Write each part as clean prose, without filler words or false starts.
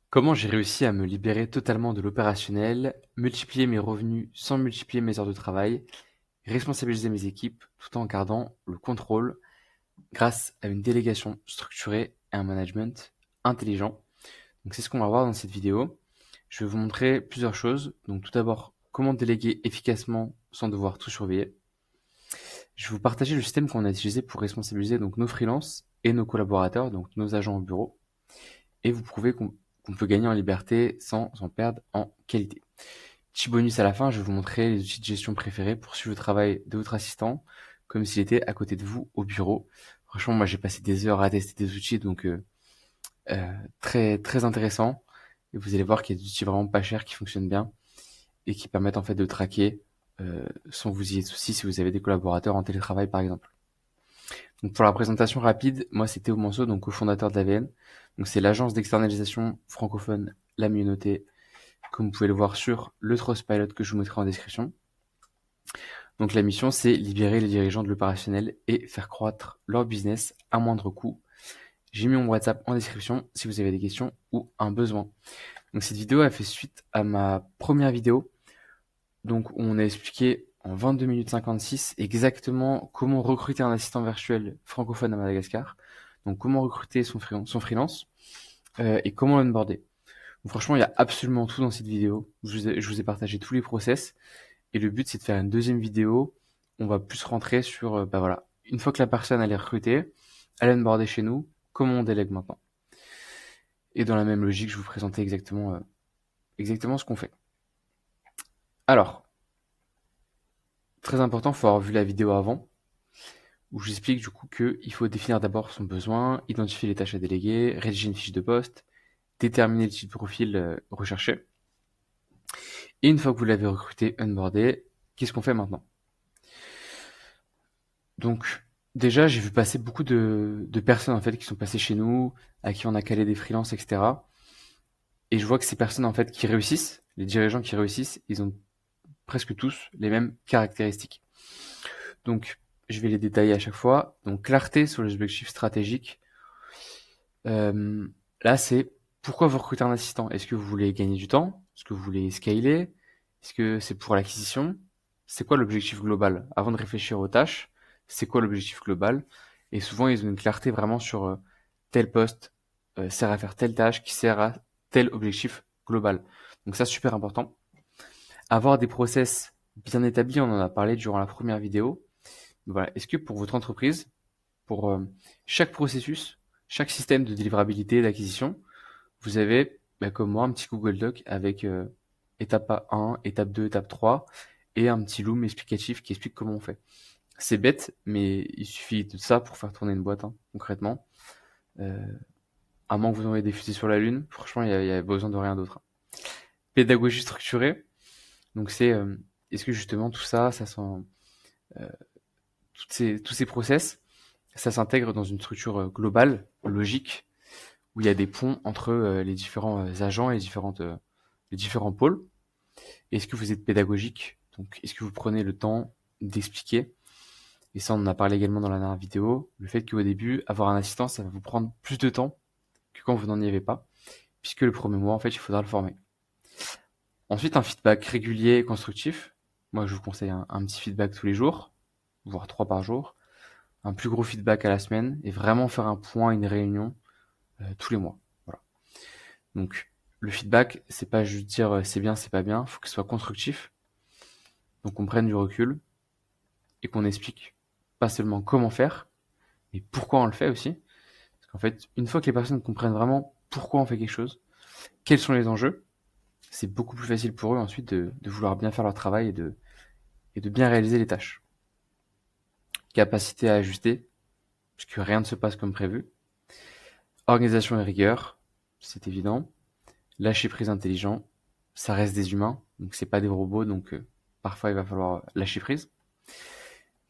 Comment j'ai réussi à me libérer totalement de l'opérationnel, multiplier mes revenus sans multiplier mes heures de travail, responsabiliser mes équipes tout en gardant le contrôle grâce à une délégation structurée et un management intelligent. Donc c'est ce qu'on va voir dans cette vidéo. Je vais vous montrer plusieurs choses. Donc tout d'abord, comment déléguer efficacement sans devoir tout surveiller. Je vais vous partager le système qu'on a utilisé pour responsabiliser donc nos freelances et nos collaborateurs, donc nos agents au bureau, et vous prouver qu'on peut gagner en liberté sans en perdre en qualité. Petit bonus à la fin, je vais vous montrer les outils de gestion préférés pour suivre le travail de votre assistant, comme s'il était à côté de vous au bureau. Franchement, moi j'ai passé des heures à tester des outils, donc très très intéressant. Et vous allez voir qu'il y a des outils vraiment pas chers qui fonctionnent bien et qui permettent en fait de traquer sans que vous ayez de soucis si vous avez des collaborateurs en télétravail par exemple. Donc pour la présentation rapide, moi c'est Théo Manceau, donc cofondateur de l'AVN. Donc c'est l'agence d'externalisation francophone la mieux notée, comme vous pouvez le voir sur le Trustpilot que je vous mettrai en description. Donc la mission, c'est libérer les dirigeants de l'opérationnel et faire croître leur business à moindre coût. J'ai mis mon WhatsApp en description si vous avez des questions ou un besoin. Donc cette vidéo a fait suite à ma première vidéo. Donc on a expliqué en 22 minutes 56 exactement comment recruter un assistant virtuel francophone à Madagascar. Donc comment recruter son freelance et comment l'onboarder. Donc, franchement, il y a absolument tout dans cette vidéo. Je vous ai partagé tous les process. Et le but, c'est de faire une deuxième vidéo. On va plus rentrer sur, bah voilà, une fois que la personne elle est recrutée, elle est onboardée chez nous, comment on délègue maintenant. Et dans la même logique, je vous présentais exactement ce qu'on fait. Alors, très important, il faut avoir vu la vidéo avant, où j'explique du coup qu'il faut définir d'abord son besoin, identifier les tâches à déléguer, rédiger une fiche de poste, déterminer le type de profil recherché. Et une fois que vous l'avez recruté, onboardé, qu'est-ce qu'on fait maintenant? Donc, déjà, j'ai vu passer beaucoup de personnes en fait qui sont passées chez nous, à qui on a calé des freelances, etc. Et je vois que ces personnes en fait qui réussissent, les dirigeants qui réussissent, ils ont presque tous les mêmes caractéristiques. Donc, je vais les détailler à chaque fois. Donc, clarté sur les objectifs stratégiques. Euh, Là, c'est pourquoi vous recrutez un assistant? Est-ce que vous voulez gagner du temps? Est-ce que vous voulez scaler? Est-ce que c'est pour l'acquisition? C'est quoi l'objectif global? Avant de réfléchir aux tâches, c'est quoi l'objectif global? Et souvent, ils ont une clarté vraiment sur tel poste sert à faire telle tâche qui sert à tel objectif global. Donc ça, super important. Avoir des process bien établis, on en a parlé durant la première vidéo. Voilà. Est-ce que pour votre entreprise, pour chaque processus, chaque système de délivrabilité, d'acquisition, vous avez, bah, comme moi, un petit Google Doc avec étape 1, étape 2, étape 3 et un petit loom explicatif qui explique comment on fait. C'est bête, mais il suffit de ça pour faire tourner une boîte, hein, concrètement. Euh, à moins que vous envoyez des fusées sur la Lune, franchement, il y a besoin de rien d'autre. Pédagogie structurée, donc c'est est-ce que justement tout ça, euh, tous ces process, ça s'intègre dans une structure globale, logique, où il y a des ponts entre les différents agents et les différents pôles. Est-ce que vous êtes pédagogique? Donc, est-ce que vous prenez le temps d'expliquer? Et ça, on en a parlé également dans la dernière vidéo. Le fait qu'au début, avoir un assistant, ça va vous prendre plus de temps que quand vous n'en y avez pas, puisque le premier mois, en fait, il faudra le former. Ensuite, un feedback régulier et constructif. Moi, je vous conseille un petit feedback tous les jours, voire 3 par jour. Un plus gros feedback à la semaine et vraiment faire un point, une réunion tous les mois. Voilà. Donc, le feedback, c'est pas juste dire c'est bien, c'est pas bien. Il faut que ce soit constructif. Donc, qu'on prenne du recul et qu'on explique pas seulement comment faire, mais pourquoi on le fait aussi. Parce qu'en fait, une fois que les personnes comprennent vraiment pourquoi on fait quelque chose, quels sont les enjeux, c'est beaucoup plus facile pour eux ensuite de vouloir bien faire leur travail et de bien réaliser les tâches. Capacité à ajuster, puisque rien ne se passe comme prévu. Organisation et rigueur, c'est évident. Lâcher prise intelligent, ça reste des humains, donc c'est pas des robots, donc parfois il va falloir lâcher prise.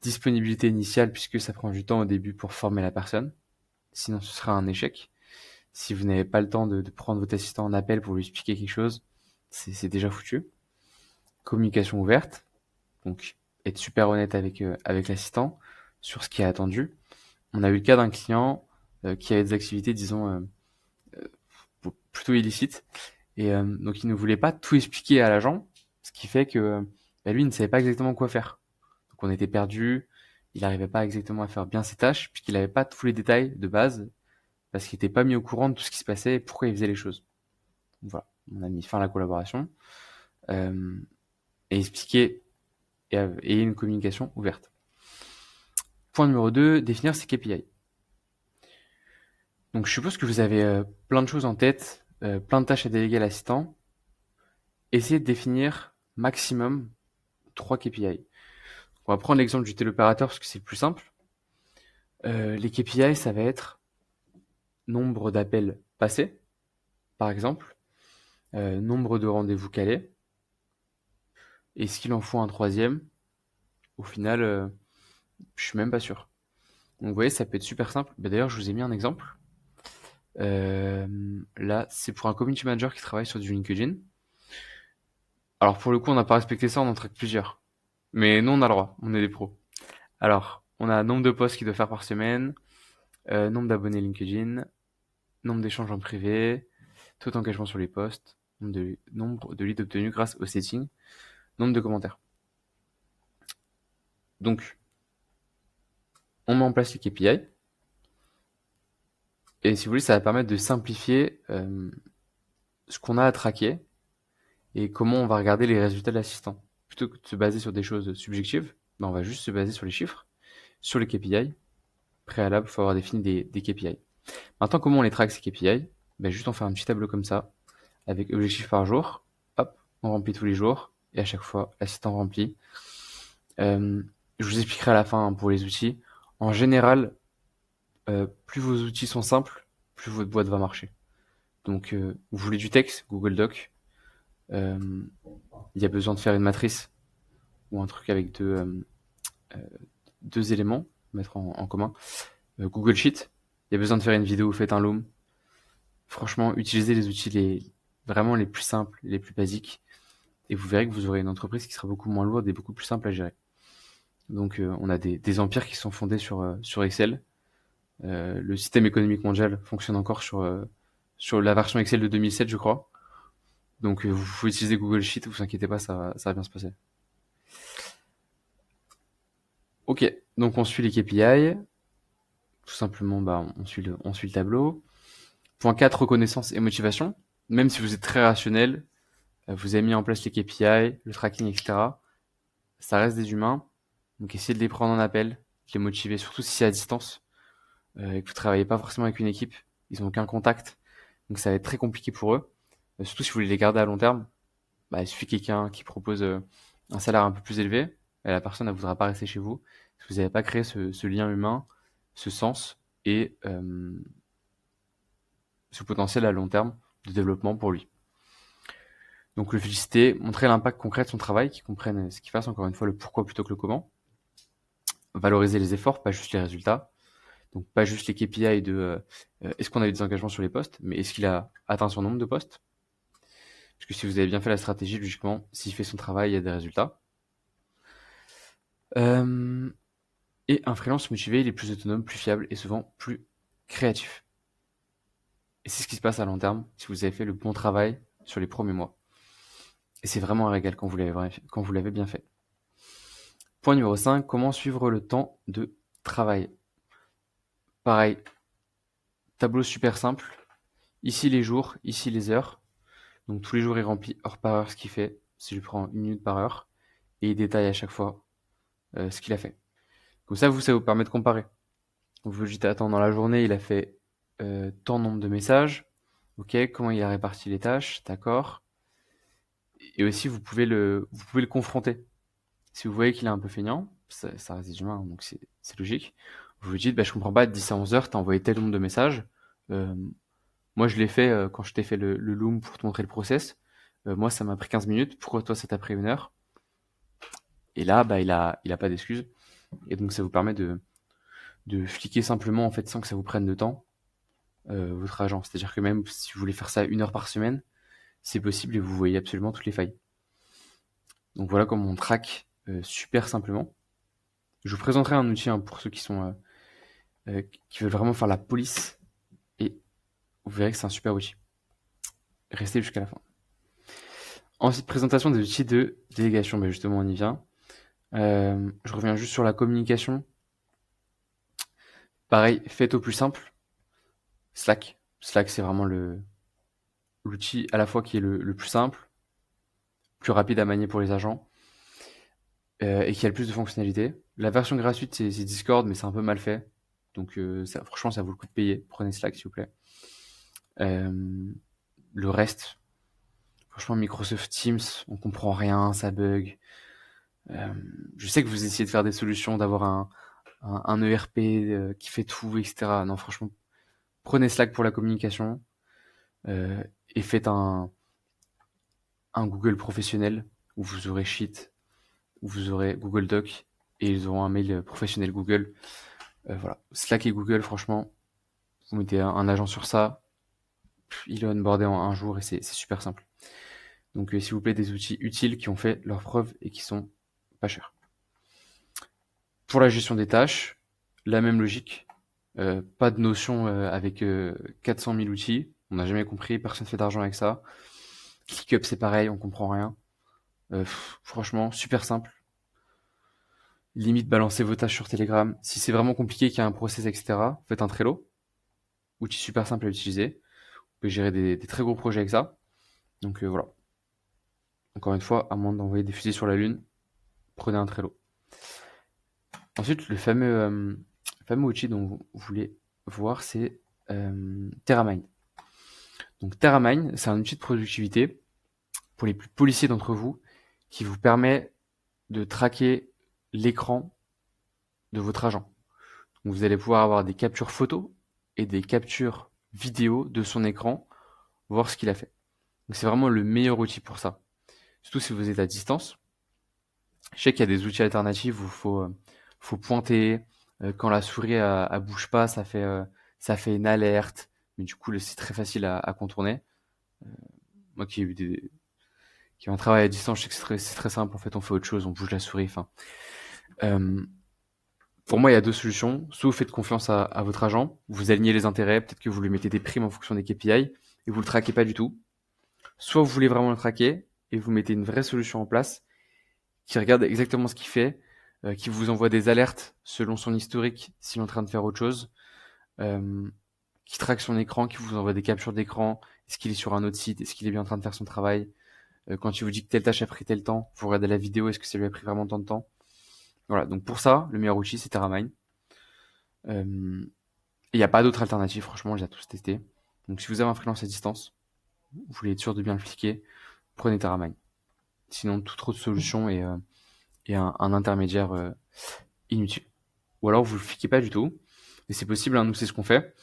Disponibilité initiale, puisque ça prend du temps au début pour former la personne, sinon ce sera un échec. Si vous n'avez pas le temps de prendre votre assistant en appel pour lui expliquer quelque chose, c'est déjà foutu. Communication ouverte, donc être super honnête avec l'assistant sur ce qui est attendu. On a eu le cas d'un client qui avait des activités, disons, plutôt illicite. Et donc il ne voulait pas tout expliquer à l'agent, ce qui fait que lui il ne savait pas exactement quoi faire. Donc on était perdu, il n'arrivait pas exactement à faire bien ses tâches, puisqu'il n'avait pas tous les détails de base, parce qu'il n'était pas mis au courant de tout ce qui se passait et pourquoi il faisait les choses. Donc voilà, on a mis fin à la collaboration euh, et expliqué et une communication ouverte. Point numéro 2, définir ses KPI. Donc je suppose que vous avez plein de choses en tête, plein de tâches à déléguer à l'assistant. Essayez de définir maximum 3 KPI. On va prendre l'exemple du téléopérateur parce que c'est le plus simple. Les KPI, ça va être nombre d'appels passés, par exemple, nombre de rendez-vous calés. Est-ce qu'il en faut un troisième? Au final, je suis même pas sûr. Donc vous voyez, ça peut être super simple. D'ailleurs, je vous ai mis un exemple. Là, c'est pour un community manager qui travaille sur du LinkedIn. Alors pour le coup, on n'a pas respecté ça, on en traque plusieurs. Mais nous, on a le droit, on est des pros. Alors, on a nombre de posts qu'il doit faire par semaine, nombre d'abonnés LinkedIn, nombre d'échanges en privé, taux d'engagement sur les posts, nombre de leads obtenus grâce au setting, nombre de commentaires. Donc, on met en place les KPI. Et si vous voulez, ça va permettre de simplifier ce qu'on a à traquer et comment on va regarder les résultats de l'assistant. Plutôt que de se baser sur des choses subjectives, on va juste se baser sur les chiffres, sur les KPI. Préalable, il faut avoir défini des KPI. Maintenant, comment on les traque ces KPI? Juste on fait un petit tableau comme ça, avec objectifs par jour. Hop, on remplit tous les jours, et à chaque fois, l'assistant remplit. Je vous expliquerai à la fin pour les outils. En général, plus vos outils sont simples, plus votre boîte va marcher. Donc, vous voulez du texte, Google Doc. Il y a besoin de faire une matrice ou un truc avec deux éléments, mettre en commun. Google Sheet, il y a besoin de faire une vidéo, faites un loom. Franchement, utilisez les outils vraiment les plus simples, les plus basiques, et vous verrez que vous aurez une entreprise qui sera beaucoup moins lourde et beaucoup plus simple à gérer. Donc, on a des empires qui sont fondés sur Excel. Le système économique mondial fonctionne encore sur la version Excel de 2007, je crois. Donc, vous pouvez utiliser Google Sheet, vous inquiétez pas, ça va bien se passer. Ok, donc on suit les KPI. Tout simplement, on suit le tableau. Point 4, reconnaissance et motivation. Même si vous êtes très rationnel, vous avez mis en place les KPI, le tracking, etc. Ça reste des humains. Donc essayez de les prendre en appel, de les motiver, surtout si c'est à distance, et que vous travaillez pas forcément avec une équipe. Ils n'ont aucun contact. Donc ça va être très compliqué pour eux. Surtout si vous voulez les garder à long terme. Il suffit quelqu'un qui propose un salaire un peu plus élevé. Et la personne ne voudra pas rester chez vous. Si vous n'avez pas créé ce lien humain, ce sens et ce potentiel à long terme de développement pour lui. Donc le féliciter, montrer l'impact concret de son travail, qu'il comprenne ce qu'il fasse, encore une fois le pourquoi plutôt que le comment. Valoriser les efforts, pas juste les résultats. Donc pas juste les KPI de est-ce qu'on a eu des engagements sur les postes, mais est-ce qu'il a atteint son nombre de postes. Parce que si vous avez bien fait la stratégie, logiquement, s'il fait son travail, il y a des résultats. Et un freelance motivé, il est plus autonome, plus fiable et souvent plus créatif. Et c'est ce qui se passe à long terme si vous avez fait le bon travail sur les premiers mois. Et c'est vraiment un régal quand vous l'avez bien fait. Point numéro 5, comment suivre le temps de travail. Pareil, tableau super simple. Ici les jours, ici les heures. Donc tous les jours il remplit heure par heure ce qu'il fait. Si je prends 1 minute par heure. Et il détaille à chaque fois ce qu'il a fait. Comme ça vous permet de comparer. Donc vous dites, attends, dans la journée il a fait tant nombre de messages. Ok, comment il a réparti les tâches, d'accord. Et aussi vous pouvez le confronter. Si vous voyez qu'il est un peu feignant, ça reste des humains, donc c'est logique. Vous vous dites, je comprends pas, de 10 à 11 heures, t'as envoyé tel nombre de messages. Moi, je l'ai fait quand je t'ai fait le loom pour te montrer le process. Moi, ça m'a pris 15 minutes. Pourquoi toi, ça t'a pris 1 heure? Et là, il a pas d'excuses. Et donc, ça vous permet de fliquer simplement, en fait, sans que ça vous prenne de temps, votre agent. C'est-à-dire que même si vous voulez faire ça 1 heure par semaine, c'est possible et vous voyez absolument toutes les failles. Donc voilà comment on traque super simplement. Je vous présenterai un outil pour ceux qui veulent vraiment faire la police, et vous verrez que c'est un super outil. rester jusqu'à la fin. Ensuite, présentation des outils de délégation. Ben justement, on y vient. Je reviens juste sur la communication. Pareil, faites au plus simple. Slack. Slack, c'est vraiment l'outil à la fois qui est le plus simple, plus rapide à manier pour les agents, et qui a le plus de fonctionnalités. La version gratuite, c'est Discord, mais c'est un peu mal fait. Donc, franchement, ça vaut le coup de payer. Prenez Slack, s'il vous plaît. Le reste, franchement, Microsoft Teams, on comprend rien, ça bug. Je sais que vous essayez de faire des solutions, d'avoir un ERP qui fait tout, etc. Non, franchement, prenez Slack pour la communication et faites un Google professionnel où vous aurez Sheet, où vous aurez Google Doc et ils auront un mail professionnel Google. Voilà, Slack et Google, franchement, vous mettez un agent sur ça, il est onboardé en un jour et c'est super simple. Donc, s'il vous plaît, des outils utiles qui ont fait leurs preuves et qui sont pas chers. Pour la gestion des tâches, la même logique. Pas de notion avec 400 000 outils. On n'a jamais compris, personne ne fait d'argent avec ça. ClickUp, c'est pareil, on comprend rien. Franchement, super simple. Limite, balancez vos tâches sur Telegram. Si c'est vraiment compliqué, qu'il y a un process, etc., faites un Trello. Outil super simple à utiliser. Vous pouvez gérer des très gros projets avec ça. Donc voilà. Encore une fois, à moins d'envoyer des fusées sur la Lune, prenez un Trello. Ensuite, le fameux outil dont vous voulez voir, c'est TerraMind. Donc TerraMind, c'est un outil de productivité pour les plus policiers d'entre vous qui vous permet de traquer l'écran de votre agent. Donc vous allez pouvoir avoir des captures photos et des captures vidéo de son écran, voir ce qu'il a fait. Donc c'est vraiment le meilleur outil pour ça. Surtout si vous êtes à distance. Je sais qu'il y a des outils alternatifs où faut pointer. Quand la souris elle bouge pas, ça fait une alerte. Mais du coup, c'est très facile à contourner. Moi qui ai un travail à distance, je sais que c'est très simple. En fait, on fait autre chose, on bouge la souris. Enfin, pour moi, il y a deux solutions. Soit vous faites confiance à votre agent, vous alignez les intérêts, peut-être que vous lui mettez des primes en fonction des KPI et vous le traquez pas du tout. Soit vous voulez vraiment le traquer et vous mettez une vraie solution en place qui regarde exactement ce qu'il fait, qui vous envoie des alertes selon son historique s'il est en train de faire autre chose, qui traque son écran, qui vous envoie des captures d'écran, est-ce qu'il est sur un autre site, est-ce qu'il est bien en train de faire son travail, quand il vous dit que telle tâche a pris tel temps, vous regardez la vidéo, est-ce que ça lui a pris vraiment tant de temps. Voilà, donc pour ça, le meilleur outil c'est TerraMind. Il n'y a pas d'autre alternative, franchement, j'ai tous testé. Donc si vous avez un freelance à distance, vous voulez être sûr de bien le fliquer, prenez TerraMind. Sinon, toute autre solution est un intermédiaire inutile. Ou alors vous le fliquez pas du tout, et c'est possible, hein, nous c'est ce qu'on fait.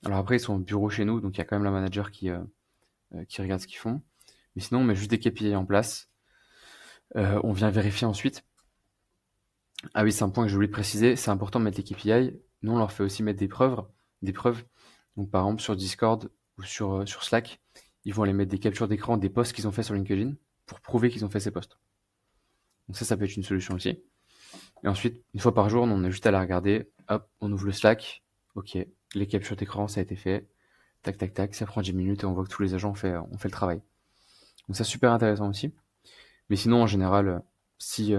Alors après, ils sont au bureau chez nous, donc il y a quand même la manager qui regarde ce qu'ils font. Mais sinon, on met juste des KPI en place. On vient vérifier ensuite. Ah oui, c'est un point que j'ai oublié de préciser. C'est important de mettre les KPI. Nous, on leur fait aussi mettre des preuves. Donc, par exemple, sur Discord ou sur Slack, ils vont aller mettre des captures d'écran des posts qu'ils ont fait sur LinkedIn pour prouver qu'ils ont fait ces posts. Donc ça peut être une solution aussi. Et ensuite, une fois par jour, on a juste à la regarder. Hop, on ouvre le Slack. Ok, les captures d'écran, ça a été fait. Tac, tac, tac. Ça prend 10 minutes et on voit que tous les agents ont fait le travail. Donc ça, super intéressant aussi. Mais sinon, en général, si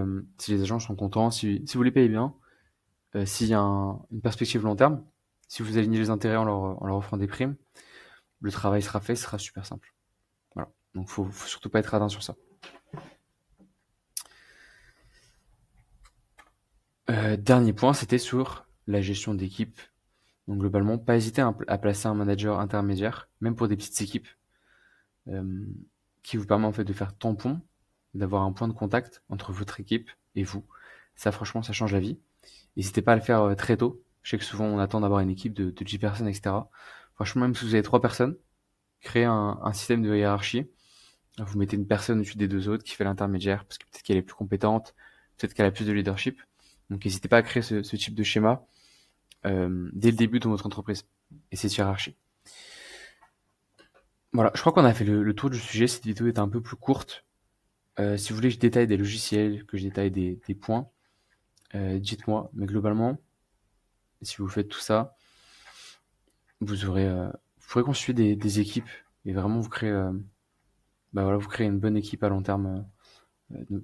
les agents sont contents, si vous les payez bien, s'il y a une perspective long terme, si vous alignez les intérêts en leur offrant des primes, le travail sera fait, ce sera super simple. Voilà. Donc faut surtout pas être radin sur ça. Dernier point, c'était sur la gestion d'équipe. Donc globalement, pas hésiter à placer un manager intermédiaire, même pour des petites équipes, qui vous permet en fait de faire tampon, d'avoir un point de contact entre votre équipe et vous. Ça, franchement, ça change la vie. N'hésitez pas à le faire très tôt. Je sais que souvent on attend d'avoir une équipe de 10 personnes, etc. Franchement, même si vous avez 3 personnes, créez un système de hiérarchie. Vous mettez une personne au-dessus des deux autres qui fait l'intermédiaire, parce que peut-être qu'elle est plus compétente, peut-être qu'elle a plus de leadership. Donc n'hésitez pas à créer ce type de schéma dès le début de votre entreprise et cette hiérarchie. Voilà, je crois qu'on a fait le tour du sujet. Cette vidéo est un peu plus courte. Si vous voulez que je détaille des logiciels, que je détaille des points, dites-moi. Mais globalement, si vous faites tout ça, vous pourrez constituer des équipes et vraiment vous créer bah voilà, vous créez une bonne équipe à long terme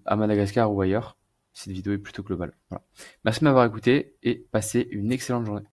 à Madagascar ou ailleurs. Cette vidéo est plutôt globale. Voilà. Merci de m'avoir écouté et passez une excellente journée.